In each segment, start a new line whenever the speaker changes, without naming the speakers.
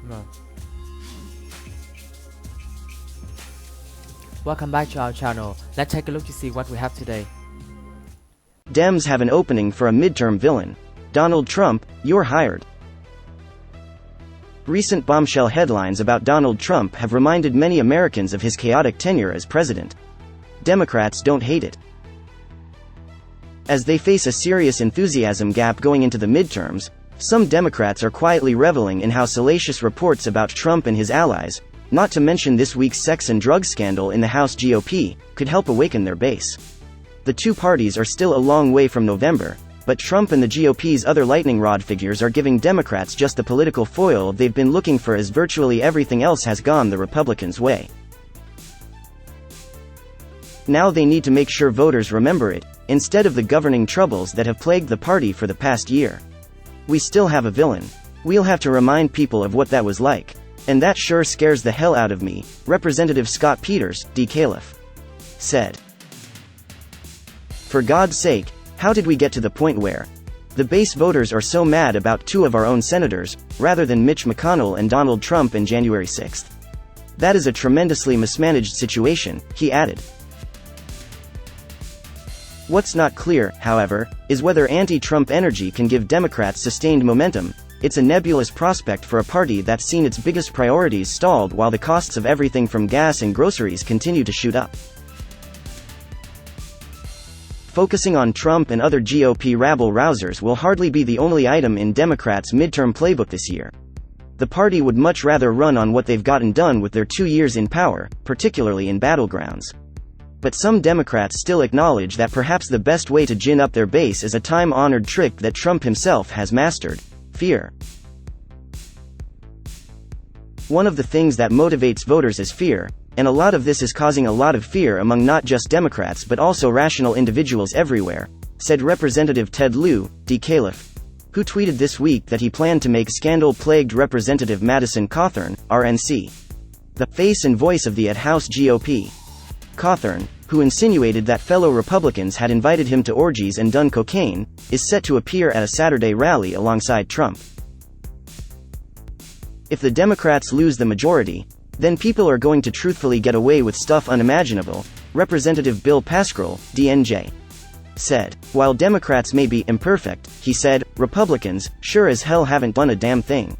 No. Welcome back to our channel. Let's take a look to see what we have today.
Dems have an opening for a midterm villain. Donald Trump, you're hired. Recent bombshell headlines about Donald Trump have reminded many Americans of his chaotic tenure as president. Democrats don't hate it. As they face a serious enthusiasm gap going into the midterms, some Democrats are quietly reveling in how salacious reports about Trump and his allies, not to mention this week's sex and drug scandal in the House GOP, could help awaken their base. The two parties are still a long way from November, but Trump and the GOP's other lightning rod figures are giving Democrats just the political foil they've been looking for, as virtually everything else has gone the Republicans' way. Now they need to make sure voters remember it, instead of the governing troubles that have plagued the party for the past year. We still have a villain. We'll have to remind people of what that was like. And that sure scares the hell out of me, Representative Scott Peters, D-Caliph, said. For God's sake, how did we get to the point where the base voters are so mad about two of our own senators, rather than Mitch McConnell and Donald Trump on January 6th? That is a tremendously mismanaged situation, he added. What's not clear, however, is whether anti-Trump energy can give Democrats sustained momentum. It's a nebulous prospect for a party that's seen its biggest priorities stalled while the costs of everything from gas and groceries continue to shoot up. Focusing on Trump and other GOP rabble-rousers will hardly be the only item in Democrats' midterm playbook this year. The party would much rather run on what they've gotten done with their 2 years in power, particularly in battlegrounds. But some Democrats still acknowledge that perhaps the best way to gin up their base is a time-honored trick that Trump himself has mastered: fear. One of the things that motivates voters is fear, and a lot of this is causing a lot of fear among not just Democrats but also rational individuals everywhere, said Representative Ted Lieu, D-Caliph, who tweeted this week that he planned to make scandal-plagued Representative Madison Cawthorn, RNC, the face and voice of the at-House GOP. Cawthorn, who insinuated that fellow Republicans had invited him to orgies and done cocaine, is set to appear at a Saturday rally alongside Trump. If the Democrats lose the majority, then people are going to truthfully get away with stuff unimaginable, Representative Bill Pascrell, DNJ, said. While Democrats may be imperfect, he said, Republicans sure as hell haven't done a damn thing.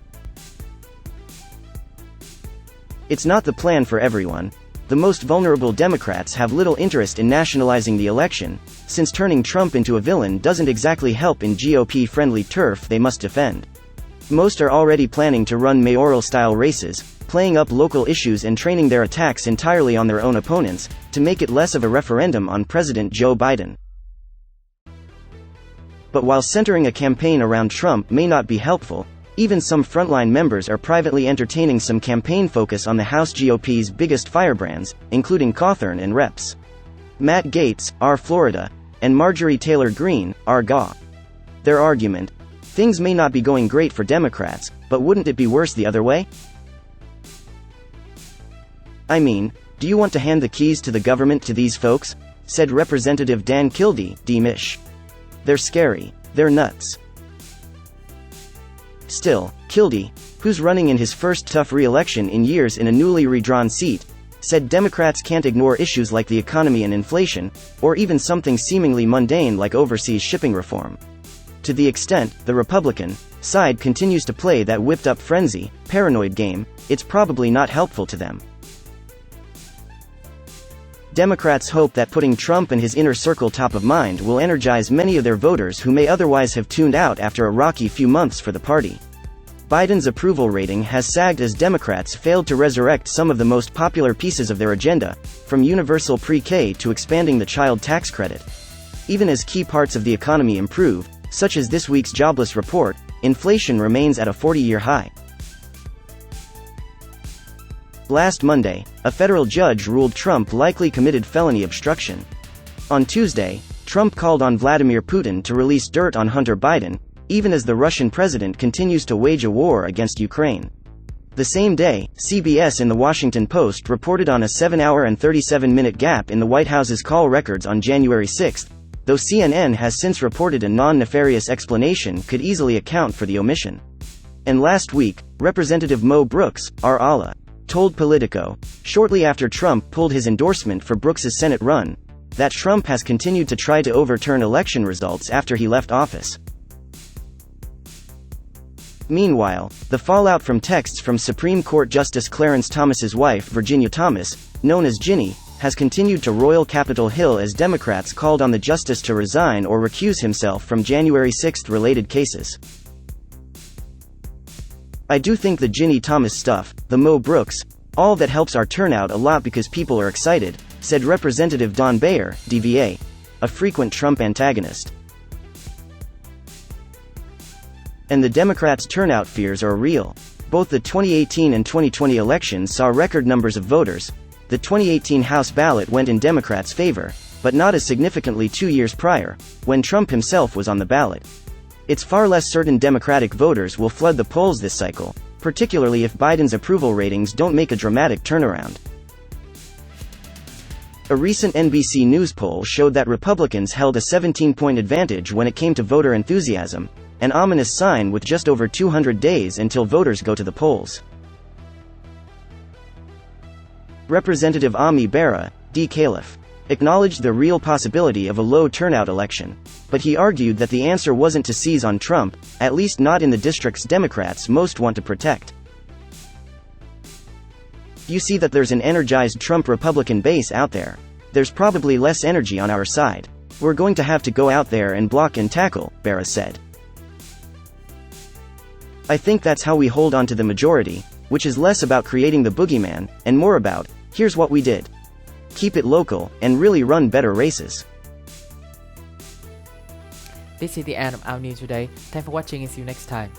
It's not the plan for everyone. The most vulnerable Democrats have little interest in nationalizing the election, since turning Trump into a villain doesn't exactly help in GOP-friendly turf they must defend. Most are already planning to run mayoral-style races, playing up local issues and training their attacks entirely on their own opponents, to make it less of a referendum on President Joe Biden. But while centering a campaign around Trump may not be helpful, even some frontline members are privately entertaining some campaign focus on the House GOP's biggest firebrands, including Cawthorn and Reps. Matt Gaetz, R. Florida, and Marjorie Taylor Greene, R. GA. Their argument: things may not be going great for Democrats, but wouldn't it be worse the other way? I mean, do you want to hand the keys to the government to these folks? Said Representative Dan Kildee, D-Mich. They're scary. They're nuts. Still, Kildee, who's running in his first tough re-election in years in a newly redrawn seat, said Democrats can't ignore issues like the economy and inflation, or even something seemingly mundane like overseas shipping reform. To the extent the Republican side continues to play that whipped-up frenzy, paranoid game, it's probably not helpful to them. Democrats hope that putting Trump and his inner circle top of mind will energize many of their voters who may otherwise have tuned out after a rocky few months for the party. Biden's approval rating has sagged as Democrats failed to resurrect some of the most popular pieces of their agenda, from universal pre-K to expanding the child tax credit. Even as key parts of the economy improve, such as this week's jobless report, inflation remains at a 40-year high. Last Monday, a federal judge ruled Trump likely committed felony obstruction. On Tuesday, Trump called on Vladimir Putin to release dirt on Hunter Biden, even as the Russian president continues to wage a war against Ukraine. The same day, CBS and The Washington Post reported on a 7-hour and 37-minute gap in the White House's call records on January 6, though CNN has since reported a non-nefarious explanation could easily account for the omission. And last week, Representative Mo Brooks, R. told Politico, shortly after Trump pulled his endorsement for Brooks's Senate run, that Trump has continued to try to overturn election results after he left office. Meanwhile, the fallout from texts from Supreme Court Justice Clarence Thomas's wife Virginia Thomas, known as Ginny, has continued to roil Capitol Hill as Democrats called on the justice to resign or recuse himself from January 6 related cases. "I do think the Ginny Thomas stuff, the Mo Brooks, all that helps our turnout a lot because people are excited," said Representative Don Beyer, DVA, a frequent Trump antagonist. And the Democrats' turnout fears are real. Both the 2018 and 2020 elections saw record numbers of voters. The 2018 House ballot went in Democrats' favor, but not as significantly 2 years prior, when Trump himself was on the ballot. It's far less certain Democratic voters will flood the polls this cycle, particularly if Biden's approval ratings don't make a dramatic turnaround. A recent NBC News poll showed that Republicans held a 17-point advantage when it came to voter enthusiasm, an ominous sign with just over 200 days until voters go to the polls. Representative Ami Bera, D. Caliph, acknowledged the real possibility of a low turnout election, but he argued that the answer wasn't to seize on Trump, at least not in the districts Democrats most want to protect. "You see that there's an energized Trump Republican base out there. There's probably less energy on our side. We're going to have to go out there and block and tackle," Bera said. "I think that's how we hold on to the majority, which is less about creating the boogeyman, and more about, here's what we did. Keep it local, and really run better races."
This is the end of our news today. Thanks for watching and see you next time.